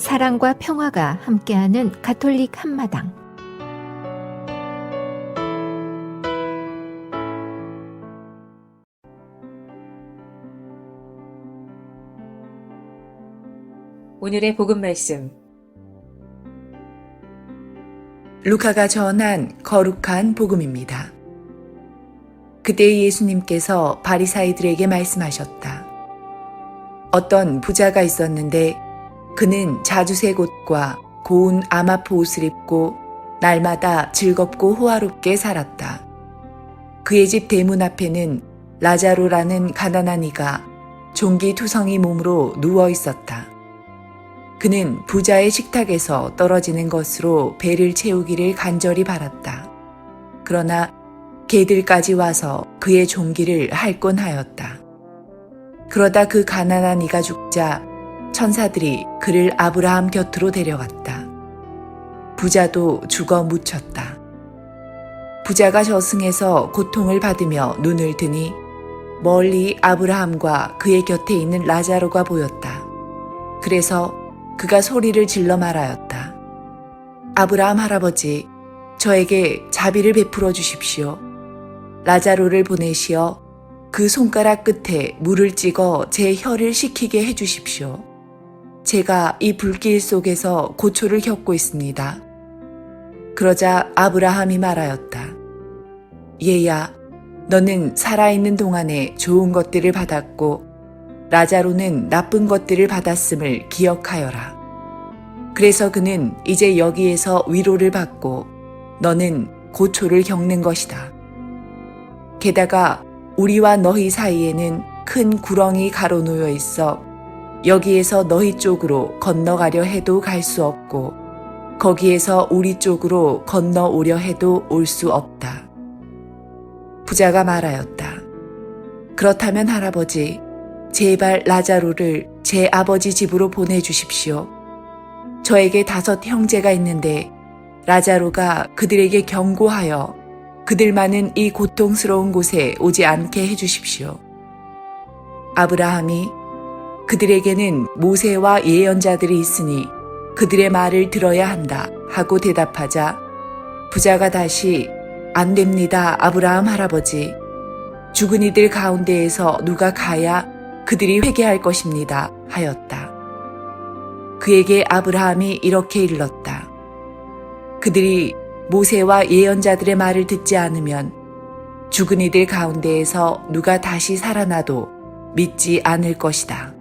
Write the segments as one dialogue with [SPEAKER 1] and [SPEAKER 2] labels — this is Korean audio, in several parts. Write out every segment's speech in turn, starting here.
[SPEAKER 1] 사랑과 평화가 함께하는 가톨릭 한마당.
[SPEAKER 2] 오늘의 복음 말씀.
[SPEAKER 3] 루카가 전한 거룩한 복음입니다. 그때 예수님께서 바리사이들에게 말씀하셨다. 어떤 부자가 있었는데 그는 자주색 옷과 고운 아마포 옷을 입고 날마다 즐겁고 호화롭게 살았다. 그의 집 대문 앞에는 라자로라는 가난한 이가 종기투성이 몸으로 누워 있었다. 그는 부자의 식탁에서 떨어지는 것으로 배를 채우기를 간절히 바랐다. 그러나 개들까지 와서 그의 종기를 할곤 하였다. 그러다 그 가난한 이가 죽자 천사들이 그를 아브라함 곁으로 데려갔다. 부자도 죽어 묻혔다. 부자가 저승에서 고통을 받으며 눈을 뜨니 멀리 아브라함과 그의 곁에 있는 라자로가 보였다. 그래서 그가 소리를 질러 말하였다. 아브라함 할아버지, 저에게 자비를 베풀어 주십시오. 라자로를 보내시어 그 손가락 끝에 물을 찍어 제 혀를 식히게 해 주십시오. 제가 이 불길 속에서 고초를 겪고 있습니다. 그러자 아브라함이 말하였다. 얘야, 너는 살아있는 동안에 좋은 것들을 받았고 라자로는 나쁜 것들을 받았음을 기억하여라. 그래서 그는 이제 여기에서 위로를 받고 너는 고초를 겪는 것이다. 게다가 우리와 너희 사이에는 큰 구렁이 가로놓여 있어 여기에서 너희 쪽으로 건너가려 해도 갈 수 없고 거기에서 우리 쪽으로 건너오려 해도 올 수 없다. 부자가 말하였다. 그렇다면 할아버지, 제발 라자로를 제 아버지 집으로 보내주십시오. 저에게 5 형제가 있는데 라자로가 그들에게 경고하여 그들만은 이 고통스러운 곳에 오지 않게 해주십시오. 아브라함이 그들에게는 모세와 예언자들이 있으니 그들의 말을 들어야 한다 하고 대답하자 부자가 다시 안 됩니다, 아브라함 할아버지. 죽은 이들 가운데에서 누가 가야 그들이 회개할 것입니다 하였다. 그에게 아브라함이 이렇게 일렀다. 그들이 모세와 예언자들의 말을 듣지 않으면 죽은 이들 가운데에서 누가 다시 살아나도 믿지 않을 것이다.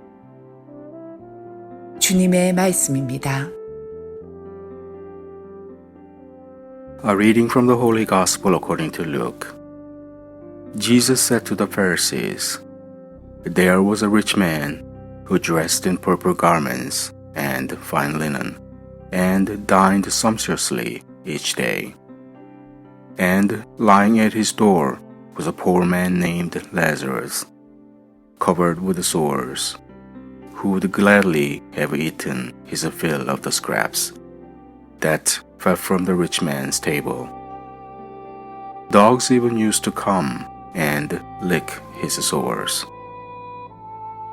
[SPEAKER 3] 주님의 말씀입니다.
[SPEAKER 4] A reading from the Holy Gospel according to Luke. Jesus said to the Pharisees, There was a rich man who dressed in purple garments and fine linen, and dined sumptuously each day. And lying at his door was a poor man named Lazarus, covered with sores, who would gladly have eaten his fill of the scraps that fell from the rich man's table. Dogs even used to come and lick his sores.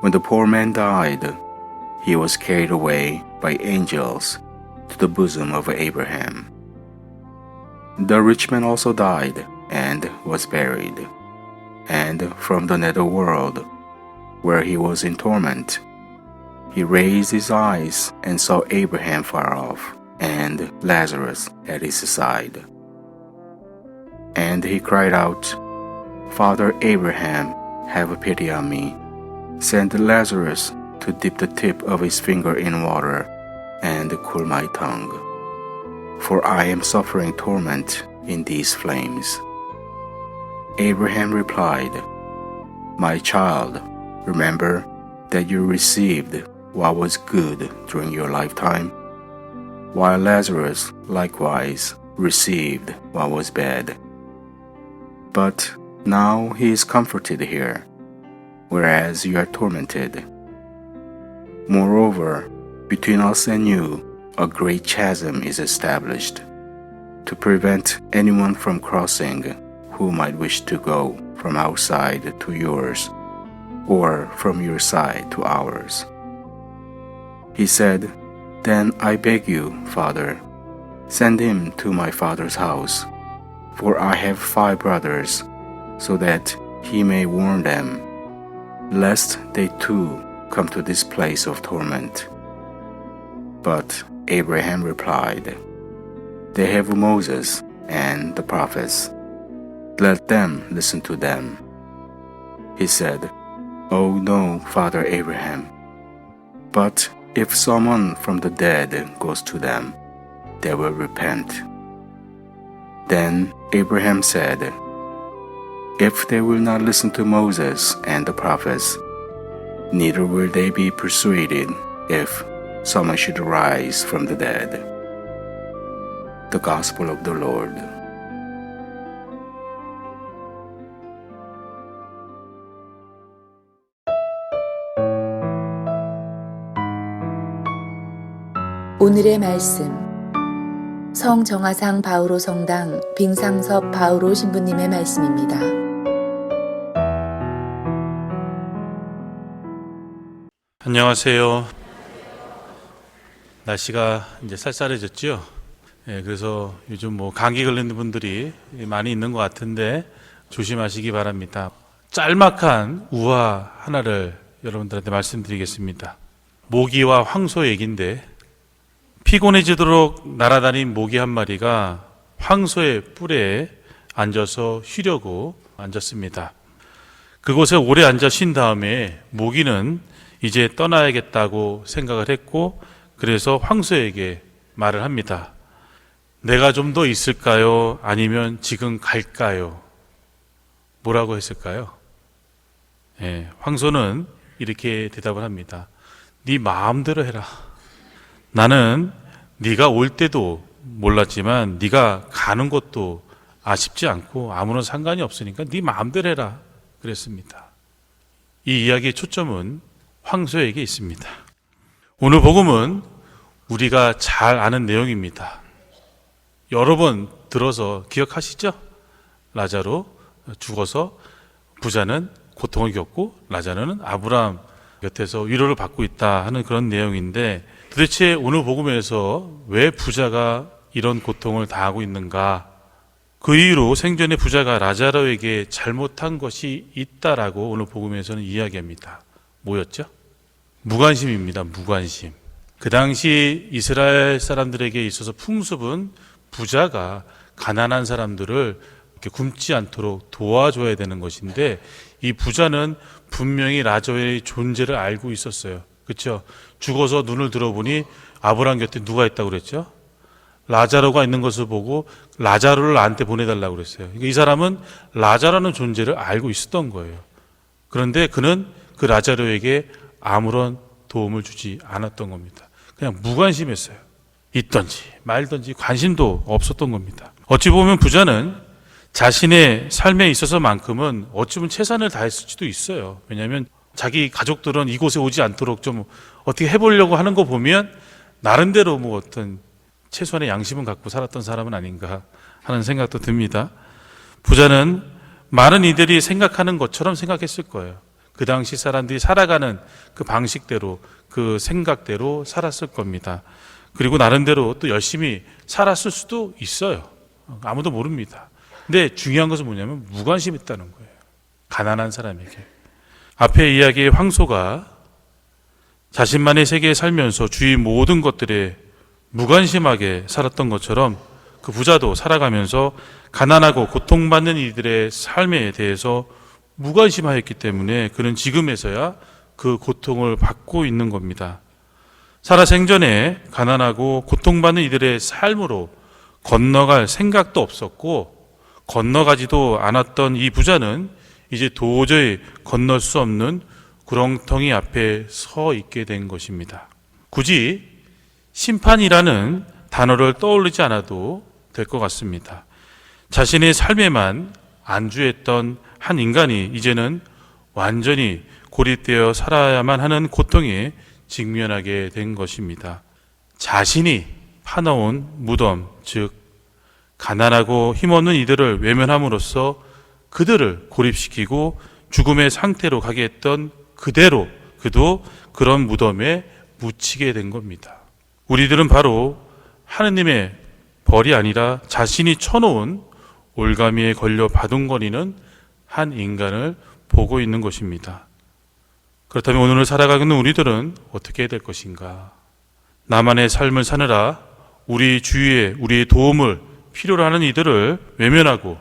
[SPEAKER 4] When the poor man died, he was carried away by angels to the bosom of Abraham. The rich man also died and was buried, and from the netherworld, where he was in torment, he raised his eyes and saw Abraham far off, and Lazarus at his side. And he cried out, Father Abraham, have pity on me. Send Lazarus to dip the tip of his finger in water and cool my tongue, for I am suffering torment in these flames. Abraham replied, My child, remember that you received what was good during your lifetime, while Lazarus likewise received what was bad. But now he is comforted here, whereas you are tormented. Moreover, between us and you, a great chasm is established, to prevent anyone from crossing who might wish to go from our side to yours, or from your side to ours. He said, Then I beg you, Father, send him to my father's house, for I have 5 brothers, so that he may warn them, lest they too come to this place of torment. But Abraham replied, They have Moses and the prophets. Let them listen to them. He said, Oh no, Father Abraham. But if someone from the dead goes to them, they will repent. Then Abraham said, If they will not listen to Moses and the prophets, neither will they be persuaded if someone should rise from the dead. The Gospel of the Lord.
[SPEAKER 3] 오늘의 말씀 성정화상 바오로 성당 빙상섭 바오로 신부님의 말씀입니다.
[SPEAKER 5] 안녕하세요. 날씨가 이제 쌀쌀해졌죠. 그래서 요즘 감기 걸리는 분들이 많이 있는 것 같은데 조심하시기 바랍니다. 짤막한 우화 하나를 여러분들한테 말씀드리겠습니다. 모기와 황소 얘기인데, 피곤해지도록 날아다닌 모기 한 마리가 황소의 뿔에 앉아서 쉬려고 앉았습니다. 그곳에 오래 앉아 쉰 다음에 모기는 이제 떠나야겠다고 생각을 했고, 그래서 황소에게 말을 합니다. 내가 좀 더 있을까요? 아니면 지금 갈까요? 뭐라고 했을까요? 황소는 이렇게 대답을 합니다. 네 마음대로 해라. 나는 네가 올 때도 몰랐지만 네가 가는 것도 아쉽지 않고 아무런 상관이 없으니까 네 마음대로 해라 그랬습니다. 이 이야기의 초점은 황소에게 있습니다. 오늘 복음은 우리가 잘 아는 내용입니다. 여러 번 들어서 기억하시죠? 라자로 죽어서 부자는 고통을 겪고 라자로는 아브라함 곁에서 위로를 받고 있다 하는 그런 내용인데, 도대체 오늘 복음에서 왜 부자가 이런 고통을 당하고 있는가? 그 이유로 생전에 부자가 라자로에게 잘못한 것이 있다라고 오늘 복음에서는 이야기합니다. 뭐였죠? 무관심입니다. 무관심. 그 당시 이스라엘 사람들에게 있어서 풍습은 부자가 가난한 사람들을 이렇게 굶지 않도록 도와줘야 되는 것인데, 이 부자는 분명히 라자로의 존재를 알고 있었어요. 그렇죠? 죽어서 눈을 들어보니 아브라함 곁에 누가 있다고 그랬죠? 라자로가 있는 것을 보고 라자로를 나한테 보내달라고 그랬어요. 그러니까 이 사람은 라자로라는 존재를 알고 있었던 거예요. 그런데 그는 그 라자로에게 아무런 도움을 주지 않았던 겁니다. 그냥 무관심했어요. 있던지 말던지 관심도 없었던 겁니다. 어찌 보면 부자는 자신의 삶에 있어서만큼은 어찌 보면 최선을 다했을 수도 있어요. 왜냐하면 자기 가족들은 이곳에 오지 않도록 좀 어떻게 해보려고 하는 거 보면 나름대로 어떤 최소한의 양심은 갖고 살았던 사람은 아닌가 하는 생각도 듭니다. 부자는 많은 이들이 생각하는 것처럼 생각했을 거예요. 그 당시 사람들이 살아가는 그 방식대로, 그 생각대로 살았을 겁니다. 그리고 나름대로 또 열심히 살았을 수도 있어요. 아무도 모릅니다. 근데 중요한 것은 뭐냐면 무관심했다는 거예요. 가난한 사람에게. 앞에 이야기의 황소가 자신만의 세계에 살면서 주위 모든 것들에 무관심하게 살았던 것처럼 그 부자도 살아가면서 가난하고 고통받는 이들의 삶에 대해서 무관심하였기 때문에 그는 지금에서야 그 고통을 받고 있는 겁니다. 살아 생전에 가난하고 고통받는 이들의 삶으로 건너갈 생각도 없었고 건너가지도 않았던 이 부자는 이제 도저히 건널 수 없는 구렁텅이 앞에 서 있게 된 것입니다. 굳이 심판이라는 단어를 떠올리지 않아도 될 것 같습니다. 자신의 삶에만 안주했던 한 인간이 이제는 완전히 고립되어 살아야만 하는 고통에 직면하게 된 것입니다. 자신이 파놓은 무덤, 즉 가난하고 힘없는 이들을 외면함으로써 그들을 고립시키고 죽음의 상태로 가게 했던 그대로 그도 그런 무덤에 묻히게 된 겁니다. 우리들은 바로 하느님의 벌이 아니라 자신이 쳐놓은 올가미에 걸려 바둥거리는 한 인간을 보고 있는 것입니다. 그렇다면 오늘을 살아가는 우리들은 어떻게 해야 될 것인가? 나만의 삶을 사느라 우리 주위에 우리의 도움을 필요로 하는 이들을 외면하고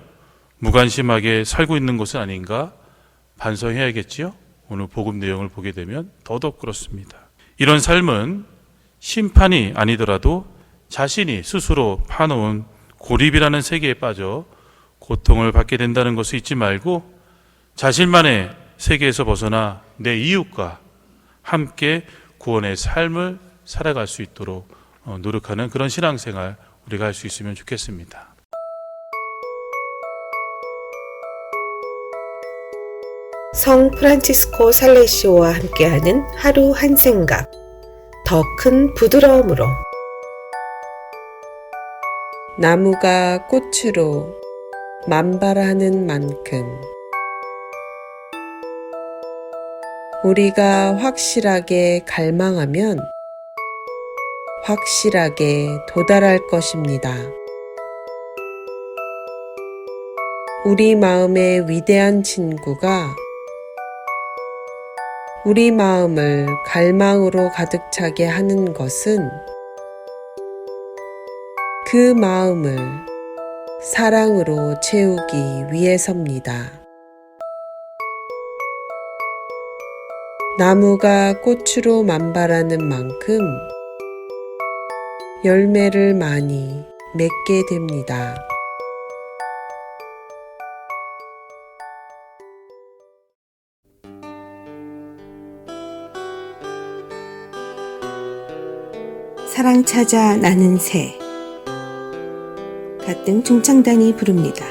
[SPEAKER 5] 무관심하게 살고 있는 것은 아닌가 반성해야겠지요? 오늘 복음 내용을 보게 되면 더더욱 그렇습니다. 이런 삶은 심판이 아니더라도 자신이 스스로 파놓은 고립이라는 세계에 빠져 고통을 받게 된다는 것을 잊지 말고 자신만의 세계에서 벗어나 내 이웃과 함께 구원의 삶을 살아갈 수 있도록 노력하는 그런 신앙생활 우리가 할 수 있으면 좋겠습니다.
[SPEAKER 6] 성 프란치스코 살레시오와 함께하는 하루 한 생각, 더 큰 부드러움으로. 나무가 꽃으로 만발하는 만큼 우리가 확실하게 갈망하면 확실하게 도달할 것입니다. 우리 마음의 위대한 친구가 우리 마음을 갈망으로 가득 차게 하는 것은 그 마음을 사랑으로 채우기 위해서입니다. 나무가 꽃으로 만발하는 만큼 열매를 많이 맺게 됩니다. 사랑 찾아 나는 새, 가등 중창단이 부릅니다.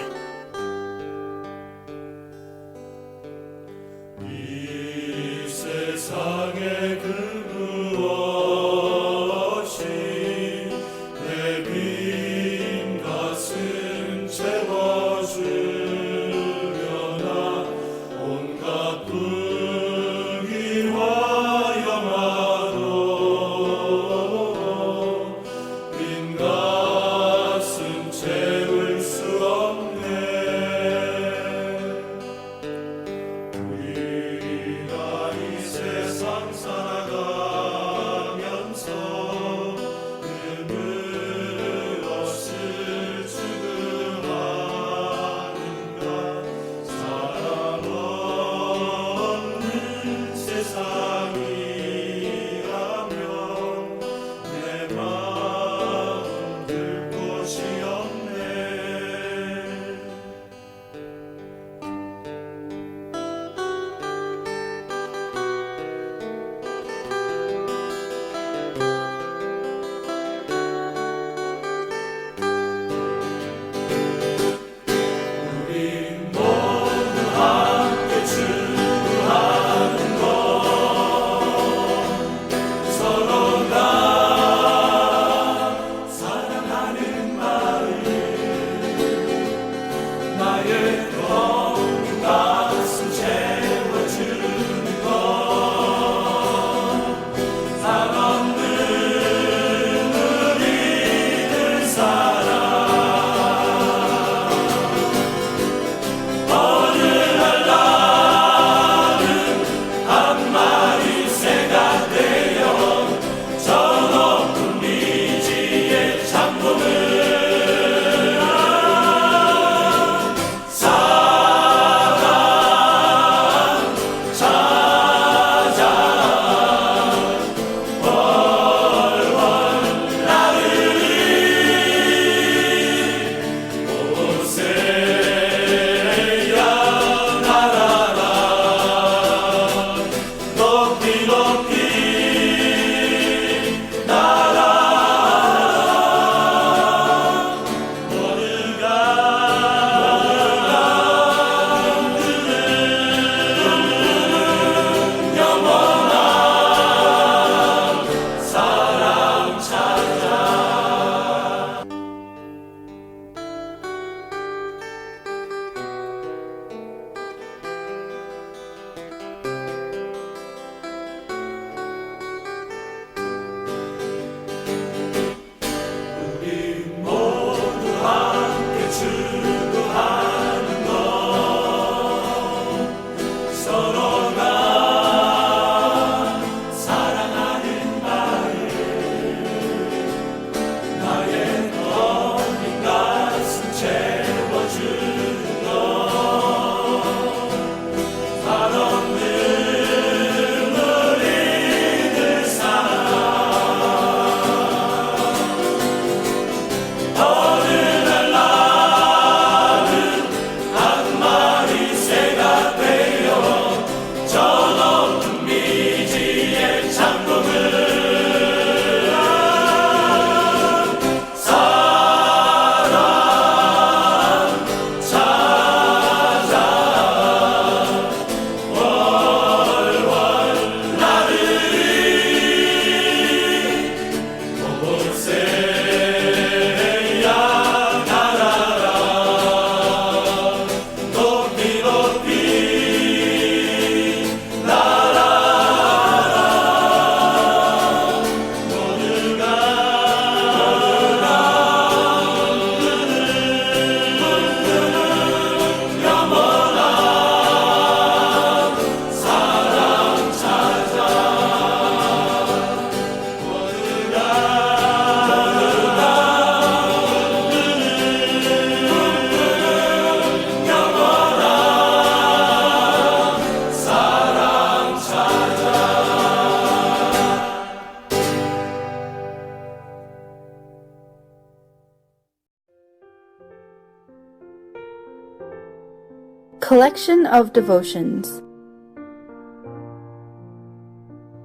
[SPEAKER 7] collection of devotions.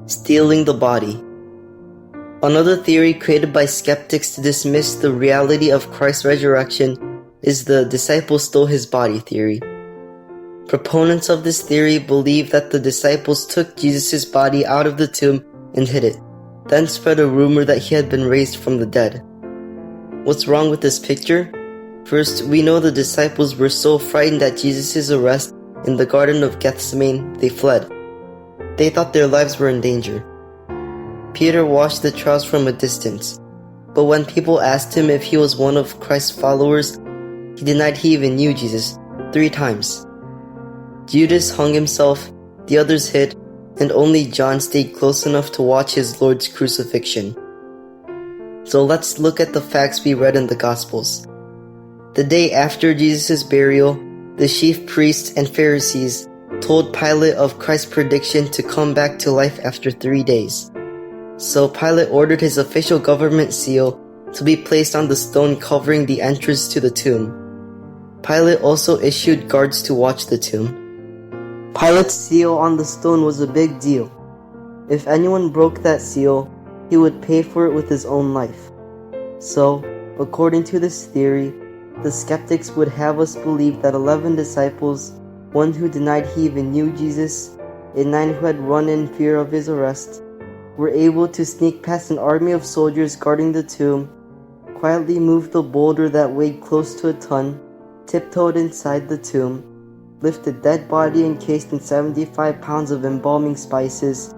[SPEAKER 8] Stealing the body. Another theory created by skeptics to dismiss the reality of Christ's resurrection is the disciples stole his body theory. Proponents of this theory believe that the disciples took Jesus' body out of the tomb and hid it, then spread a rumor that he had been raised from the dead. What's wrong with this picture? First, we know the disciples were so frightened at Jesus' arrest in the Garden of Gethsemane, they fled. They thought their lives were in danger. Peter watched the trials from a distance, but when people asked him if he was one of Christ's followers, he denied he even knew Jesus 3 times. Judas hung himself, the others hid, and only John stayed close enough to watch his Lord's crucifixion. So let's look at the facts we read in the Gospels. The day after Jesus' burial, the chief priests and Pharisees told Pilate of Christ's prediction to come back to life after 3 days. So Pilate ordered his official government seal to be placed on the stone covering the entrance to the tomb. Pilate also issued guards to watch the tomb. Pilate's seal on the stone was a big deal. If anyone broke that seal, he would pay for it with his own life. So, according to this theory, the skeptics would have us believe that 11 disciples, 1 who denied he even knew Jesus, and 9 who had run in fear of his arrest, were able to sneak past an army of soldiers guarding the tomb, quietly move the boulder that weighed close to a ton, tiptoed inside the tomb, lift a dead body encased in 75 pounds of embalming spices,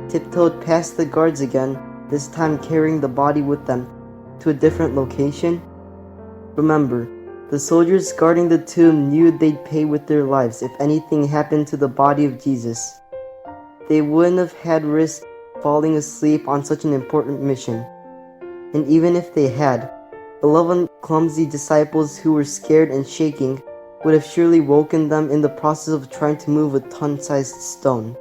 [SPEAKER 8] tiptoed past the guards again, this time carrying the body with them, to a different location? Remember, the soldiers guarding the tomb knew they'd pay with their lives if anything happened to the body of Jesus. They wouldn't have had risk falling asleep on such an important mission. And even if they had, 11 clumsy disciples who were scared and shaking would have surely woken them in the process of trying to move a ton-sized stone.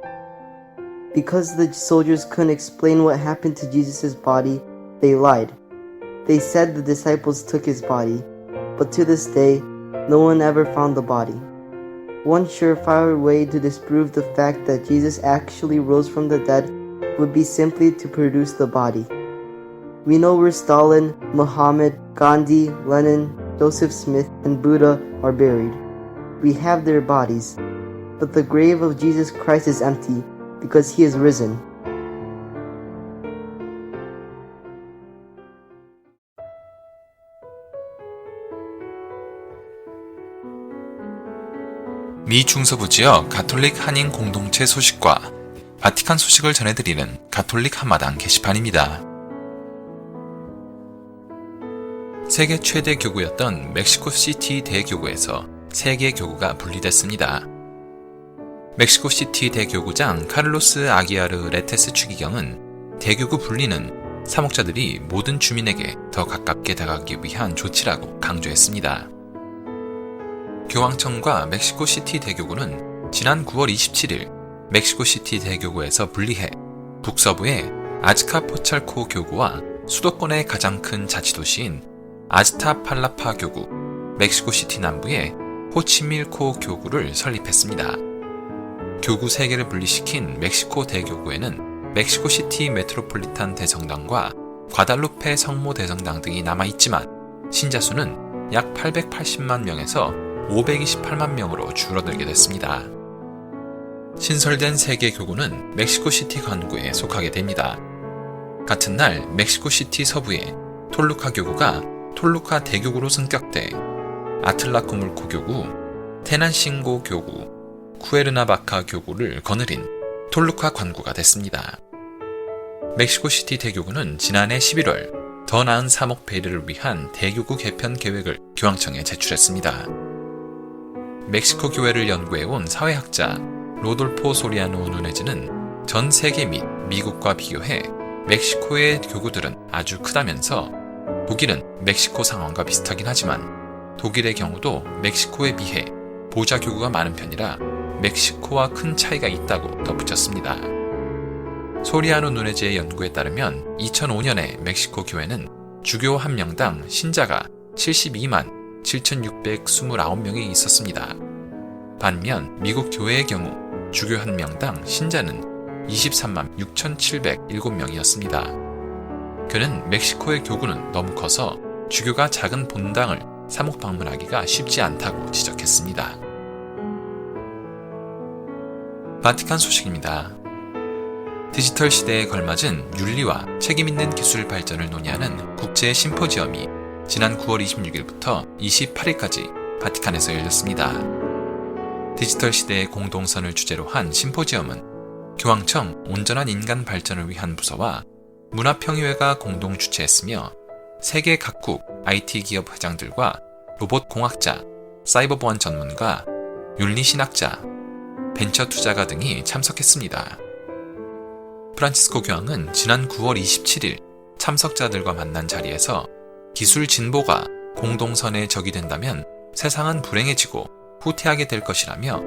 [SPEAKER 8] Because the soldiers couldn't explain what happened to Jesus' body, they lied. They said the disciples took his body, but to this day, no one ever found the body. One surefire way to disprove the fact that Jesus actually rose from the dead would be simply to produce the body. We know where Stalin, Muhammad, Gandhi, Lenin, Joseph Smith, and Buddha are buried. We have their bodies, but the grave of Jesus Christ is empty because he is risen.
[SPEAKER 9] 미 중서부 지역 가톨릭 한인 공동체 소식과 바티칸 소식을 전해드리는 가톨릭 한마당 게시판입니다. 세계 최대 교구였던 멕시코시티 대교구에서 세계 교구가 분리됐습니다. 멕시코시티 대교구장 카를로스 아기아르 레테스 추기경은 대교구 분리는 사목자들이 모든 주민에게 더 가깝게 다가가기 위한 조치라고 강조했습니다. 교황청과 멕시코시티 대교구는 지난 9월 27일 멕시코시티 대교구에서 분리해 북서부의 아즈카포찰코 교구와 수도권의 가장 큰 자치도시인 아즈타팔라파 교구, 멕시코시티 남부의 호치밀코 교구를 설립했습니다. 교구 3개를 분리시킨 멕시코 대교구에는 멕시코시티 메트로폴리탄 대성당과 과달루페 성모 대성당 등이 남아있지만 신자 수는 약 880만 명에서 528만 명으로 줄어들게 됐습니다. 신설된 세계 교구는 멕시코시티 관구에 속하게 됩니다. 같은 날 멕시코시티 서부의 톨루카 교구가 톨루카 대교구로 승격돼 아틀라코물코 교구, 테난싱고 교구, 쿠에르나바카 교구를 거느린 톨루카 관구가 됐습니다. 멕시코시티 대교구는 지난해 11월 더 나은 사목 배려를 위한 대교구 개편 계획을 교황청에 제출했습니다. 멕시코 교회를 연구해온 사회학자 로돌포 소리아노 누네즈는 전 세계 및 미국과 비교해 멕시코의 교구들은 아주 크다면서 독일은 멕시코 상황과 비슷하긴 하지만 독일의 경우도 멕시코에 비해 보좌 교구가 많은 편이라 멕시코와 큰 차이가 있다고 덧붙였습니다. 소리아노 누네즈의 연구에 따르면 2005년에 멕시코 교회는 주교 한 명당 신자가 72만 7,629명이 있었습니다. 반면 미국 교회의 경우 주교 1명당 신자는 23만 6,707명이었습니다. 그는 멕시코의 교구는 너무 커서 주교가 작은 본당을 사목 방문하기가 쉽지 않다고 지적했습니다. 바티칸 소식입니다. 디지털 시대에 걸맞은 윤리와 책임있는 기술 발전을 논의하는 국제 심포지엄이 지난 9월 26일부터 28일까지 바티칸에서 열렸습니다. 디지털 시대의 공동선을 주제로 한 심포지엄은 교황청 온전한 인간 발전을 위한 부서와 문화평의회가 공동 주최했으며 세계 각국 IT 기업 회장들과 로봇 공학자, 사이버 보안 전문가, 윤리신학자, 벤처 투자가 등이 참석했습니다. 프란치스코 교황은 지난 9월 27일 참석자들과 만난 자리에서 기술 진보가 공동선에 적이 된다면 세상은 불행해지고 후퇴하게 될 것이라며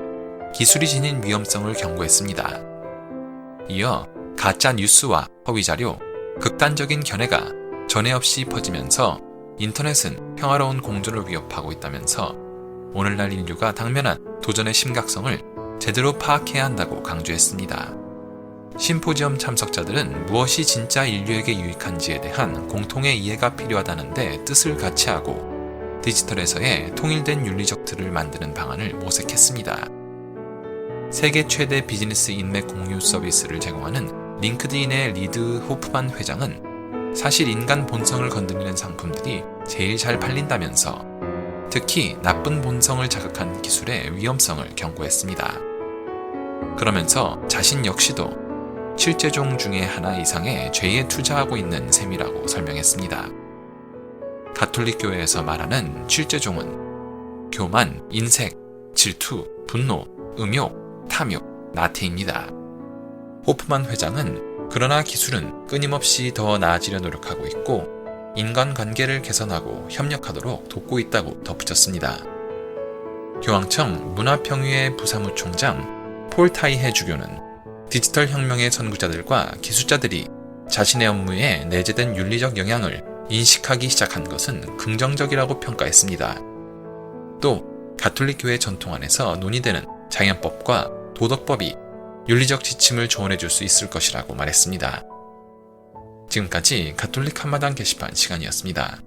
[SPEAKER 9] 기술이 지닌 위험성을 경고했습니다. 이어 가짜 뉴스와 허위 자료, 극단적인 견해가 전에 없이 퍼지면서 인터넷은 평화로운 공존을 위협하고 있다면서 오늘날 인류가 당면한 도전의 심각성을 제대로 파악해야 한다고 강조했습니다. 심포지엄 참석자들은 무엇이 진짜 인류에게 유익한지에 대한 공통의 이해가 필요하다는데 뜻을 같이 하고 디지털에서의 통일된 윤리적 틀을 만드는 방안을 모색했습니다. 세계 최대 비즈니스 인맥 공유 서비스를 제공하는 링크드인의 리드 호프만 회장은 사실 인간 본성을 건드리는 상품들이 제일 잘 팔린다면서 특히 나쁜 본성을 자극한 기술의 위험성을 경고했습니다. 그러면서 자신 역시도 칠제종 중의 하나 이상의 죄에 투자하고 있는 셈이라고 설명했습니다. 가톨릭 교회에서 말하는 칠제종은 교만, 인색, 질투, 분노, 음욕, 탐욕, 나태입니다. 호프만 회장은 그러나 기술은 끊임없이 더 나아지려 노력하고 있고 인간관계를 개선하고 협력하도록 돕고 있다고 덧붙였습니다. 교황청 문화평의회 부사무총장 폴 타이해 주교는 디지털 혁명의 선구자들과 기술자들이 자신의 업무에 내재된 윤리적 영향을 인식하기 시작한 것은 긍정적이라고 평가했습니다. 또 가톨릭 교회 전통 안에서 논의되는 장현법과 도덕법이 윤리적 지침을 조언해 줄 수 있을 것이라고 말했습니다. 지금까지 가톨릭 한마당 게시판 시간이었습니다.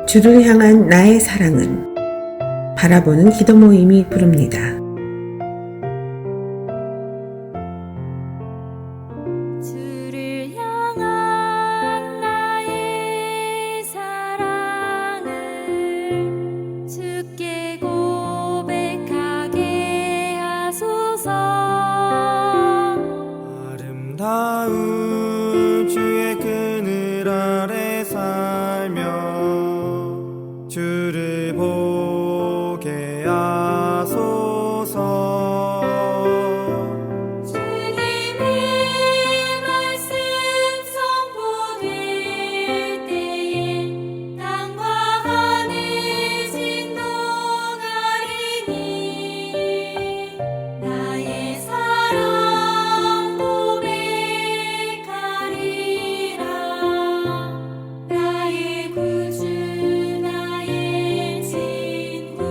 [SPEAKER 10] 주를 향한 나의 사랑은 바라보는 기도 모임이 부릅니다.
[SPEAKER 11] 주를 향한 나의 사랑을 주께 고백하게 하소서.
[SPEAKER 12] 아름다운 주의 그늘 아래 살며 주를 보게 하소서.
[SPEAKER 11] 주님의 말씀 선포될 때에 땅과 하늘 진동하리니 나의 사랑 고백하리라. 나의 구주 나의 친구.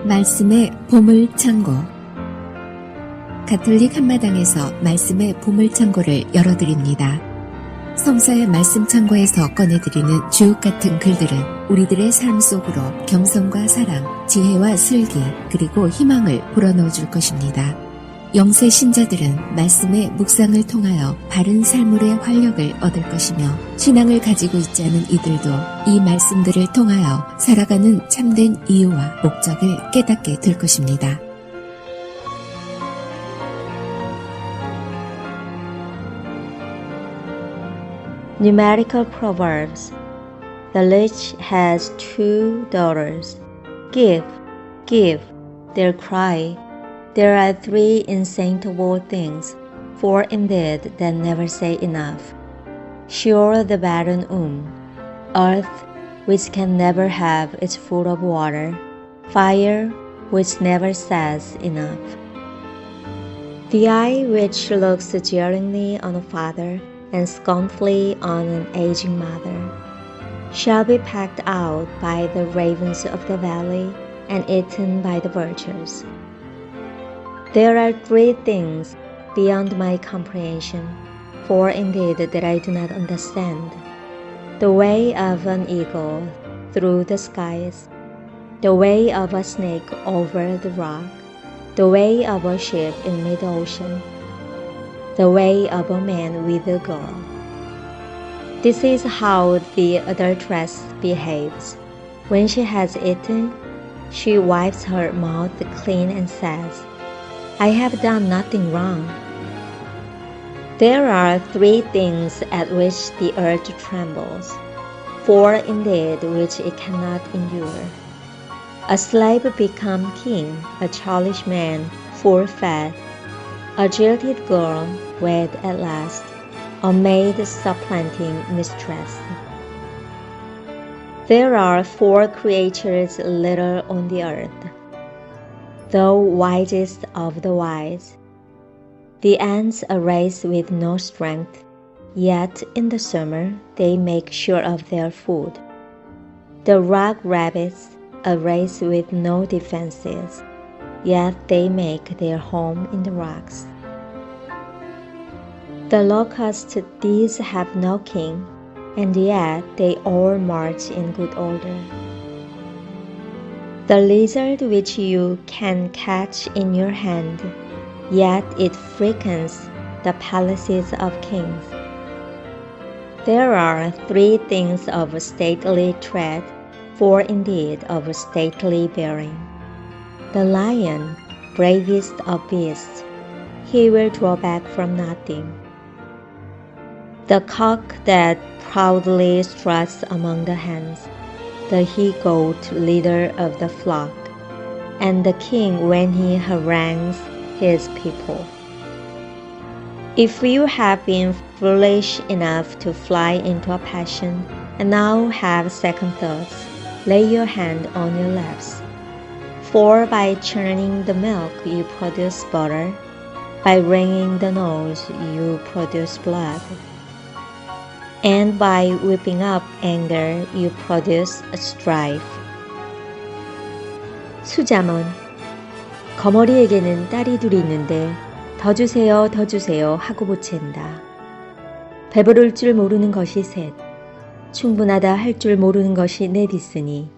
[SPEAKER 1] 말씀의 보물창고. 가톨릭 한마당에서 말씀의 보물창고를 열어드립니다. 성서의 말씀창고에서 꺼내드리는 주옥같은 글들은 우리들의 삶 속으로 겸손과 사랑, 지혜와 슬기, 그리고 희망을 불어넣어 줄 것입니다. 영세 신자들은 말씀의 묵상을 통하여 바른 삶의 활력을 얻을 것이며, 신앙을 가지고 있지 않은 이들도 이 말씀들을 통하여 살아가는 참된 이유와 목적을 깨닫게 될 것입니다.
[SPEAKER 13] Numerical Proverbs. The rich has 2 daughters. Give, give, their cry. There are 3 insatiable things, 4 indeed that never say enough. Sure the barren womb, earth which can never have its full of water, fire which never says enough. The eye which looks jeeringly on a father and scornfully on an aging mother shall be packed out by the ravens of the valley and eaten by the vultures. There are 3 things beyond my comprehension, 4 indeed that I do not understand. The way of an eagle through the skies, the way of a snake over the rock, the way of a ship in mid-ocean, the way of a man with a girl. This is how the adulteress behaves. When she has eaten, she wipes her mouth clean and says, I have done nothing wrong. There are 3 things at which the earth trembles, 4 indeed which it cannot endure. A slave become king, a childish man full fed, a jilted girl wed at last, a maid supplanting mistress. There are 4 creatures little on the earth, the wisest of the wise. The ants a race with no strength, yet in the summer they make sure of their food. The rock rabbits a race with no defenses, yet they make their home in the rocks. The locusts, these have no king, and yet they all march in good order. The lizard which you can catch in your hand, yet it frequents the palaces of kings. There are 3 things of stately tread, 4 indeed of stately bearing. The lion, bravest of beasts, he will draw back from nothing. The cock that proudly struts among the hens, the he-goat leader of the flock, and the king when he harangues his people. If you have been foolish enough to fly into a passion and now have second thoughts, lay your hand on your lips. For by churning the milk you produce butter, by wringing the nose you produce blood, and by whipping up anger you produce strife. 수자문. 거머리에게는 딸이 둘이 있는데 더 주세요 더 주세요 하고 보챈다. 배부를 줄 모르는 것이 셋, 충분하다 할 줄 모르는 것이 넷 있으니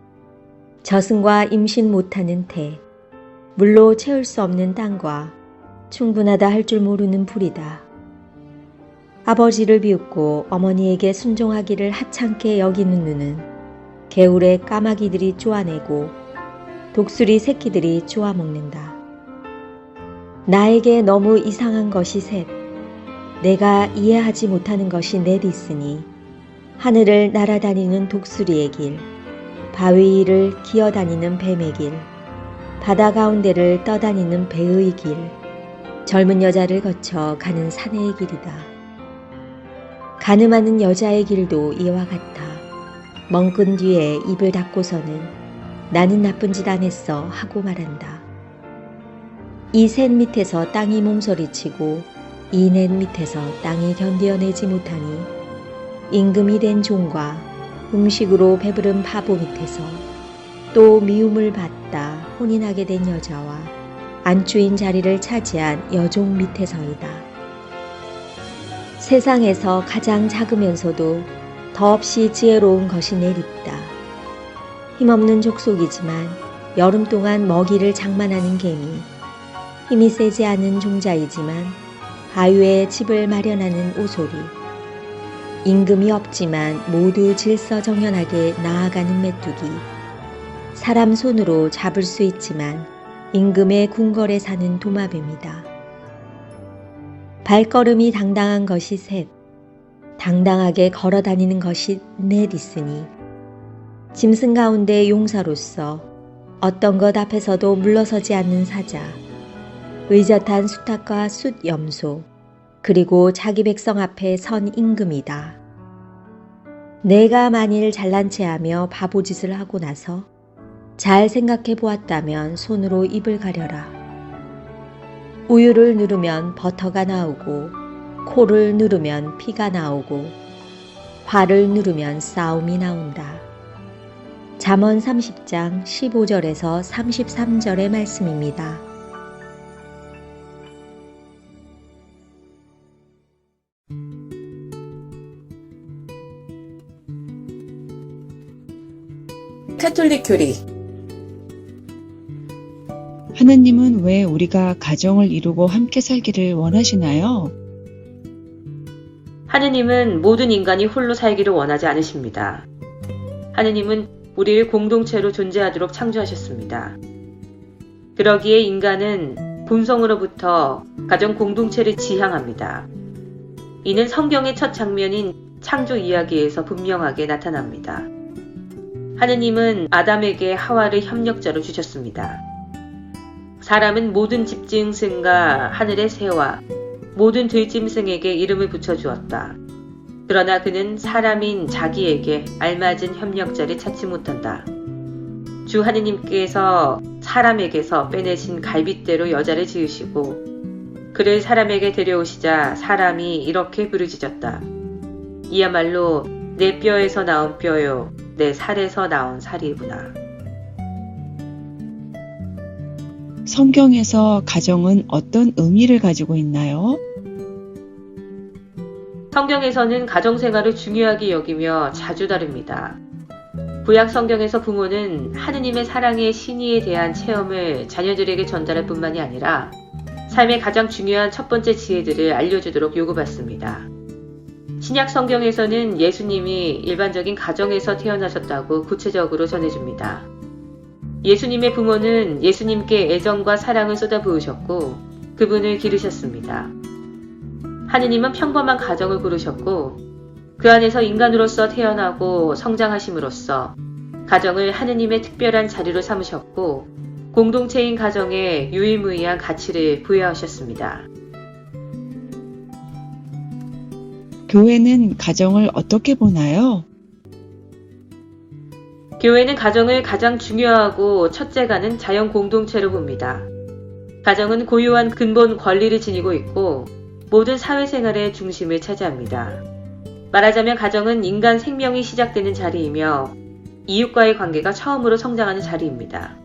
[SPEAKER 13] 저승과 임신 못하는 태, 물로 채울 수 없는 땅과 충분하다 할 줄 모르는 불이다. 아버지를 비웃고 어머니에게 순종하기를 하찮게 여기는 눈은 개울에 까마귀들이 쪼아내고 독수리 새끼들이 쪼아먹는다. 나에게 너무 이상한 것이 셋, 내가 이해하지 못하는 것이 넷 있으니 하늘을 날아다니는 독수리의 길, 바위 위를 기어다니는 뱀의 길, 바다 가운데를 떠다니는 배의 길, 젊은 여자를 거쳐 가는 사내의 길이다. 가늠하는 여자의 길도 이와 같아. 멍끈 뒤에 입을 닫고서는 나는 나쁜 짓 안 했어 하고 말한다. 이 셋 밑에서 땅이 몸서리치고 이 넷 밑에서 땅이 견디어내지 못하니 임금이 된 종과 음식으로 배부른 바보 밑에서 또 미움을 받다 혼인하게 된 여자와 안주인 자리를 차지한 여종 밑에 서이다. 세상에서 가장 작으면서도 더없이 지혜로운 것이 내립다. 힘없는 족속이지만 여름 동안 먹이를 장만하는 개미, 힘이 세지 않은 종자이지만 바위에 집을 마련하는 오소리, 임금이 없지만 모두 질서정연하게 나아가는 메뚜기, 사람 손으로 잡을 수 있지만 임금의 궁궐에 사는 도마뱀이다. 발걸음이 당당한 것이 셋, 당당하게 걸어다니는 것이 넷 있으니 짐승 가운데 용사로서 어떤 것 앞에서도 물러서지 않는 사자, 의젓한 수탉과 숫염소, 그리고 자기 백성 앞에 선 임금이다. 내가 만일 잘난 체하며 바보짓을 하고 나서 잘 생각해 보았다면 손으로 입을 가려라. 우유를 누르면 버터가 나오고, 코를 누르면 피가 나오고, 화를 누르면 싸움이 나온다. 잠언 30장 15절에서 33절의 말씀입니다.
[SPEAKER 3] 카톨릭 교리.
[SPEAKER 10] 하느님은 왜 우리가 가정을 이루고 함께 살기를 원하시나요?
[SPEAKER 2] 하느님은 모든 인간이 홀로 살기를 원하지 않으십니다. 하느님은 우리를 공동체로 존재하도록 창조하셨습니다. 그러기에 인간은 본성으로부터 가정 공동체를 지향합니다. 이는 성경의 첫 장면인 창조 이야기에서 분명하게 나타납니다. 하느님은 아담에게 하와를 협력자로 주셨습니다. 사람은 모든 집짐승과 하늘의 새와 모든 들짐승에게 이름을 붙여주었다. 그러나 그는 사람인 자기에게 알맞은 협력자를 찾지 못한다. 주 하느님께서 사람에게서 빼내신 갈빗대로 여자를 지으시고 그를 사람에게 데려오시자 사람이 이렇게 부르짖었다. 이야말로 내 뼈에서 나온 뼈요, 내 살에서 나온 살이구나.
[SPEAKER 10] 성경에서 가정은 어떤 의미를 가지고 있나요?
[SPEAKER 2] 성경에서는 가정생활을 중요하게 여기며 자주 다룹니다. 구약 성경에서 부모는 하느님의 사랑의 신의에 대한 체험을 자녀들에게 전달할 뿐만이 아니라 삶의 가장 중요한 첫 번째 지혜들을 알려주도록 요구받습니다. 신약 성경에서는 예수님이 일반적인 가정에서 태어나셨다고 구체적으로 전해줍니다. 예수님의 부모는 예수님께 애정과 사랑을 쏟아부으셨고 그분을 기르셨습니다. 하느님은 평범한 가정을 고르셨고 그 안에서 인간으로서 태어나고 성장하심으로써 가정을 하느님의 특별한 자리로 삼으셨고 공동체인 가정에 유일무이한 가치를 부여하셨습니다.
[SPEAKER 10] 교회는 가정을 어떻게 보나요?
[SPEAKER 2] 교회는 가정을 가장 중요하고 첫째가는 자연 공동체로 봅니다. 가정은 고유한 근본 권리를 지니고 있고 모든 사회생활의 중심을 차지합니다. 말하자면 가정은 인간 생명이 시작되는 자리이며 이웃과의 관계가 처음으로 성장하는 자리입니다.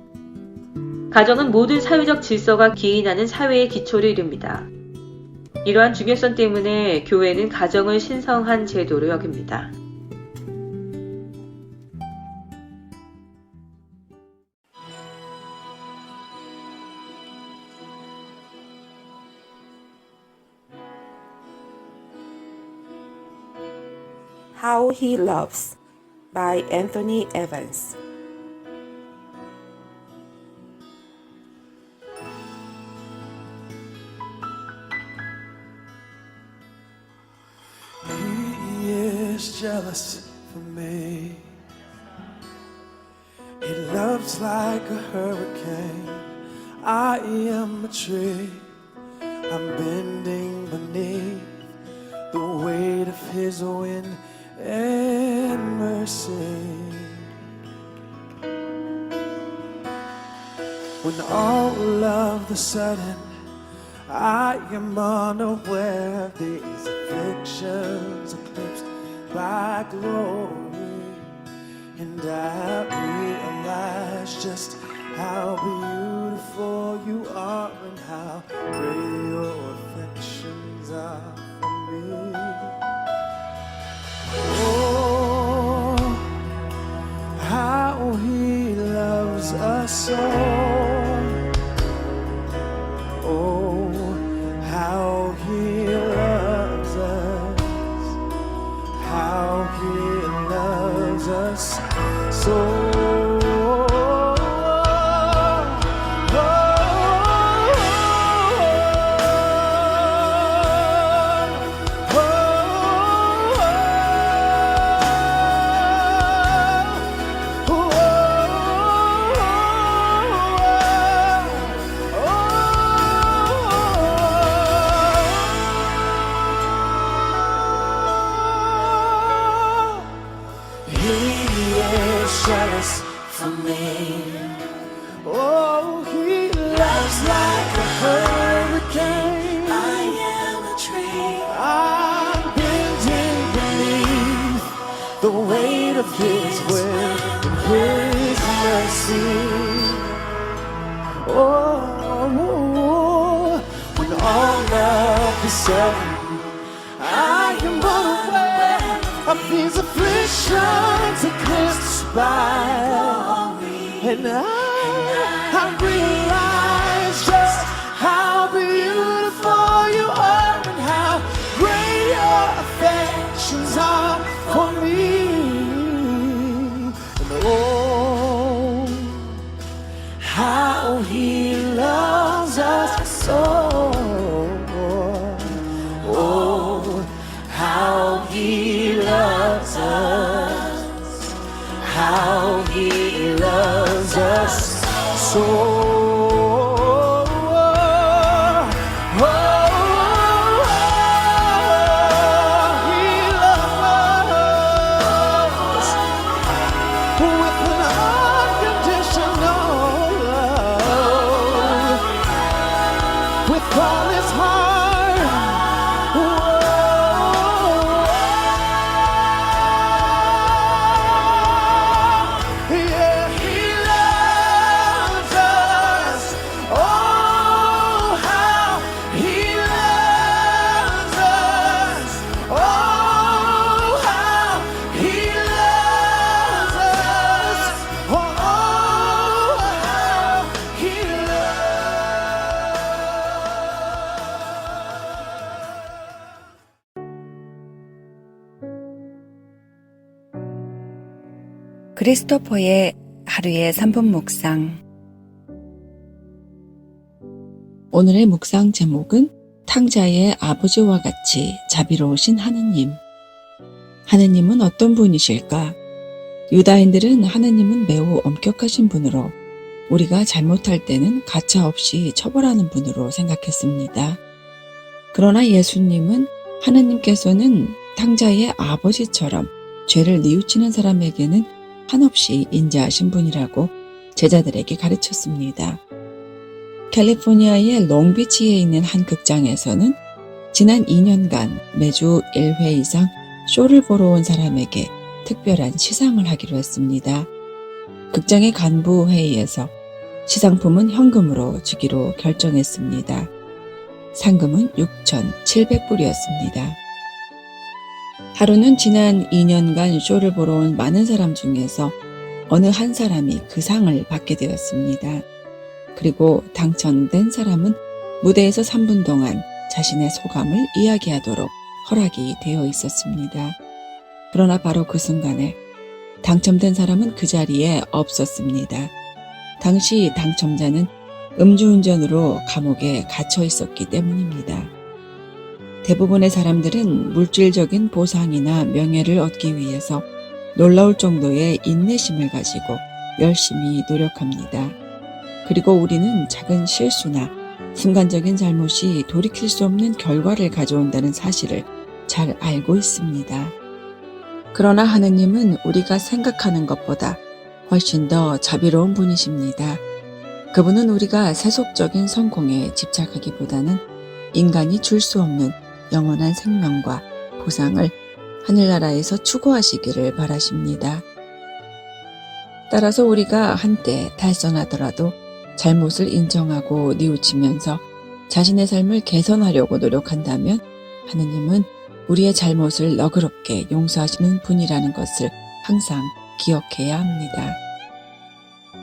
[SPEAKER 2] 가정은 모든 사회적 질서가 기인하는 사회의 기초를 이룹니다. 이러한 중요성 때문에 교회는 가정을 신성한 제도로 여깁니다.
[SPEAKER 14] How He Loves by Anthony Evans.
[SPEAKER 12] He is jealous for me. He loves like a hurricane. I am a tree. I'm bending beneath the weight of His wind and mercy. When all of the sudden I am unaware of these afflictions eclipsed by glory, and I realize just how beautiful you are and how great your affections are for me. Oh, how he loves us all. Oh, how he loves us. How he loves us so. Jealous for me. Oh, he loves like a hurricane. I am a tree. I'm bending beneath the weight of his will and his mercy. Oh, when all of a sudden I am unaware of these afflictions eclipsed by, and I realize just how beautiful you are and how great your affections are for me. And oh, how he loves us so. Oh, how he loves us, how he loves us so.
[SPEAKER 10] 크리스토퍼의 하루의 3분 묵상. 오늘의 묵상 제목은 탕자의 아버지와 같이 자비로우신 하느님. 하느님은 어떤 분이실까? 유다인들은 하느님은 매우 엄격하신 분으로 우리가 잘못할 때는 가차없이 처벌하는 분으로 생각했습니다. 그러나 예수님은 하느님께서는 탕자의 아버지처럼 죄를 뉘우치는 사람에게는 한없이 인자하신 분이라고 제자들에게 가르쳤습니다. 캘리포니아의 롱비치에 있는 한 극장에서는 지난 2년간 매주 1회 이상 쇼를 보러 온 사람에게 특별한 시상을 하기로 했습니다. 극장의 간부 회의에서 시상품은 현금으로 주기로 결정했습니다. 상금은 6,700불이었습니다. 하루는 지난 2년간 쇼를 보러 온 많은 사람 중에서 어느 한 사람이 그 상을 받게 되었습니다. 그리고 당첨된 사람은 무대에서 3분 동안 자신의 소감을 이야기하도록 허락이 되어 있었습니다. 그러나 바로 그 순간에 당첨된 사람은 그 자리에 없었습니다. 당시 당첨자는 음주운전으로 감옥에 갇혀 있었기 때문입니다. 대부분의 사람들은 물질적인 보상이나 명예를 얻기 위해서 놀라울 정도의 인내심을 가지고 열심히 노력합니다. 그리고 우리는 작은 실수나 순간적인 잘못이 돌이킬 수 없는 결과를 가져온다는 사실을 잘 알고 있습니다. 그러나 하느님은 우리가 생각하는 것보다 훨씬 더 자비로운 분이십니다. 그분은 우리가 세속적인 성공에 집착하기보다는 인간이 줄 수 없는 영원한 생명과 보상을 하늘나라에서 추구하시기를 바라십니다. 따라서 우리가 한때 달선하더라도 잘못을 인정하고 뉘우치면서 자신의 삶을 개선하려고 노력한다면 하느님은 우리의 잘못을 너그럽게 용서하시는 분이라는 것을 항상 기억해야 합니다.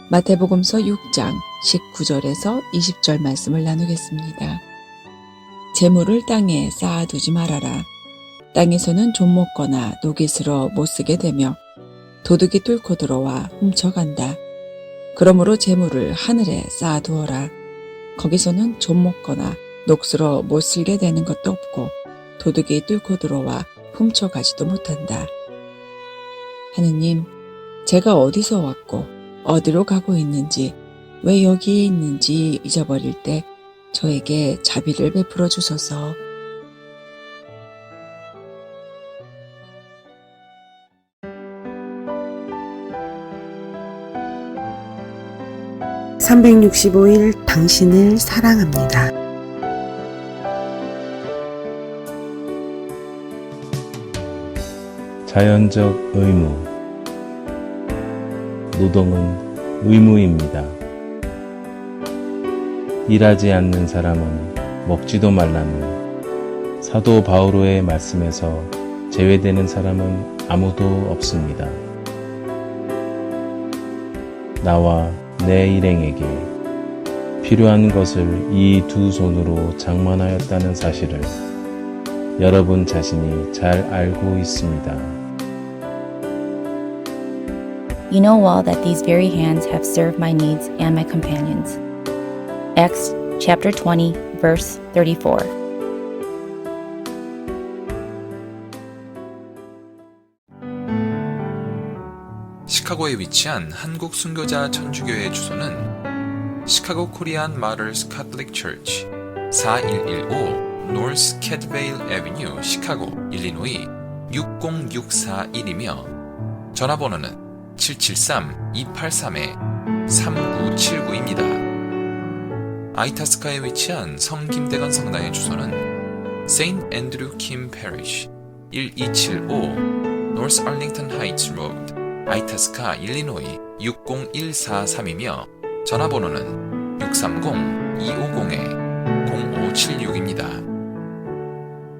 [SPEAKER 10] 마태복음서 6장 19절에서 20절 말씀을 나누겠습니다. 재물을 땅에 쌓아두지 말아라. 땅에서는 좀 먹거나 녹이 슬어 못 쓰게 되며 도둑이 뚫고 들어와 훔쳐간다. 그러므로 재물을 하늘에 쌓아두어라. 거기서는 좀 먹거나 녹슬어 못 쓸게 되는 것도 없고 도둑이 뚫고 들어와 훔쳐가지도 못한다. 하느님, 제가 어디서 왔고 어디로 가고 있는지, 왜 여기에 있는지 잊어버릴 때 저에게 자비를 베풀어 주소서.
[SPEAKER 6] (365일) 당신을 사랑합니다.
[SPEAKER 15] 자연적 의무. 노동은 의무입니다. 일하지 않는 사람은 먹지도 말라는 사도 바오로의 말씀에서 제외되는 사람은 아무도 없습니다. 나와 내 일행에게 필요한 것을 이 두 손으로 장만하였다는 사실을 여러분 자신이 잘 알고 있습니다.
[SPEAKER 16] You know well that these very hands have served my needs and my companions. Acts chapter 20, verse 34.
[SPEAKER 9] 시카고에 위치한 한국 순교자 천주교회 주소는 시카고 코리안 마더스 카톨릭 처치 4115 노스 캐드베일 애비뉴 시카고 일리노이 60641이며 전화번호는 773-283-3979입니다. 아이타스카에 위치한 성김대건 성당의 주소는 세인트 앤드류 킴 패리시 1275 노스 얼링턴 하이츠 로드 아이타스카 일리노이 60143이며 전화번호는 630-250-0576입니다.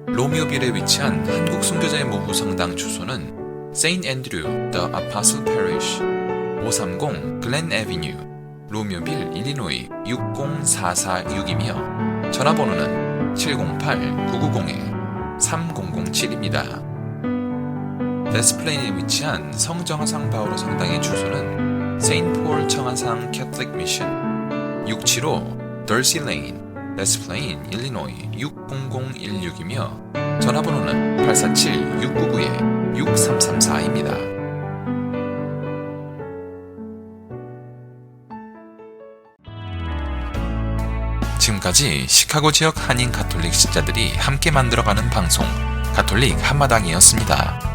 [SPEAKER 9] 로미오빌에 위치한 한국 순교자의 모부 성당 주소는 세인트 앤드류 더 아파슬 패리시 530 글렌 애비뉴 로미오빌 일리노이 60446이며 전화번호는 708-990-3007입니다. 데스플레인에 위치한 성정화상 바오로 성당의 주소는 세인트 폴 청화상 캐톨릭 미션 675 덜시 레인 데스플레인 일리노이 60016이며 전화번호는 847-699-6334입니다. 지금까지 시카고 지역 한인 가톨릭 신자들이 함께 만들어가는 방송 가톨릭 한마당이었습니다.